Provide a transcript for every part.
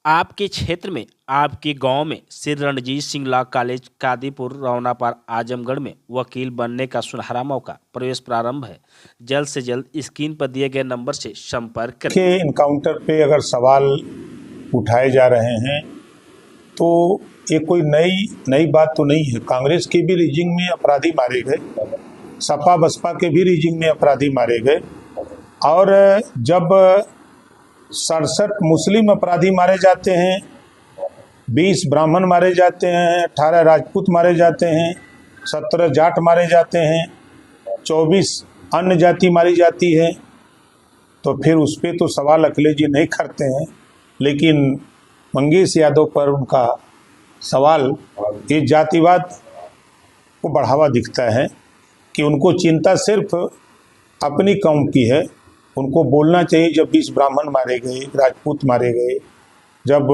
आपके क्षेत्र में, आपके गांव में श्री रणजीत सिंह लॉ कॉलेज कादीपुर रौनापार आजमगढ़ में वकील बनने का सुनहरा मौका। प्रवेश प्रारंभ है। जल्द से जल्द स्क्रीन पर दिए गए नंबर से संपर्क करें। के इनकाउंटर पे अगर सवाल उठाए जा रहे हैं तो ये कोई नई बात तो नहीं है। कांग्रेस के भी रीजिंग में अपराधी मारे गए, सपा बसपा के भी रीजिंग में अपराधी मारे गए, और जब 67 मुस्लिम अपराधी मारे जाते हैं, 20 ब्राह्मण मारे जाते हैं, 18 राजपूत मारे जाते हैं, 17 जाट मारे जाते हैं, 24 अन्य जाति मारी जाती है, तो फिर उस पर तो सवाल अखिलेश जी नहीं करते हैं। लेकिन मंगेश यादव पर उनका सवाल ये जातिवाद को बढ़ावा दिखता है कि उनको चिंता सिर्फ अपनी कौम की है। उनको बोलना चाहिए जब 20 ब्राह्मण मारे गए, राजपूत मारे गए, जब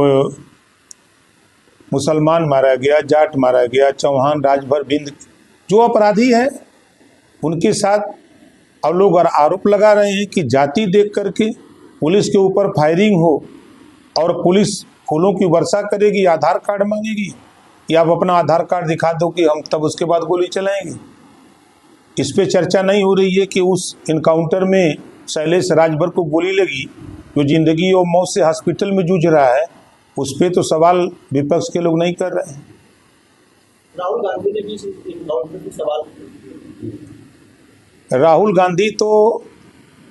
मुसलमान मारा गया, जाट मारा गया, चौहान, राजभर, बिंद, जो अपराधी है उनके साथ अब लोग आरोप लगा रहे हैं कि जाति देख करके पुलिस के ऊपर फायरिंग हो और पुलिस फूलों की वर्षा करेगी, आधार कार्ड मांगेगी, या आप अपना आधार कार्ड दिखा दो कि हम तब उसके बाद गोली चलाएंगे। इस पे चर्चा नहीं हो रही है कि उस इनकाउंटर में शैलेश राजभर को गोली लगी, जो जिंदगी और मौत से हॉस्पिटल में जूझ रहा है। उस पे तो सवाल विपक्ष के लोग नहीं कर रहे हैं। राहुल गांधी ने भी इनकाउंटर पे सवाल। राहुल गांधी तो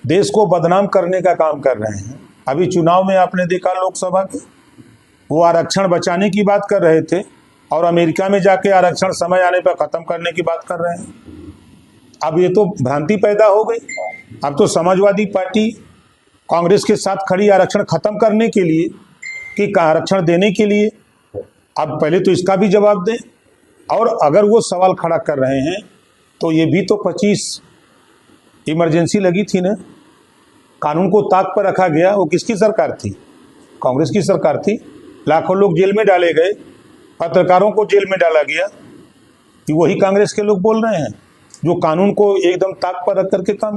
देश को बदनाम करने का काम कर रहे हैं। अभी चुनाव में आपने देखा लोकसभा के, वो आरक्षण बचाने की बात कर रहे थे और अमेरिका में जाके आरक्षण समय आने पर खत्म करने की बात कर रहे हैं। अब ये तो भ्रांति पैदा हो गई। अब तो समाजवादी पार्टी कांग्रेस के साथ खड़ी आरक्षण खत्म करने के लिए कि आरक्षण देने के लिए। अब पहले तो इसका भी जवाब दें, और अगर वो सवाल खड़ा कर रहे हैं तो ये भी तो 25 इमरजेंसी लगी थी ना, कानून को ताक पर रखा गया। वो किसकी सरकार थी? कांग्रेस की सरकार थी। लाखों लोग जेल में डाले गए, पत्रकारों को जेल में डाला गया। कि वही कांग्रेस के लोग बोल रहे हैं जो कानून को एकदम ताक पर रख करके काम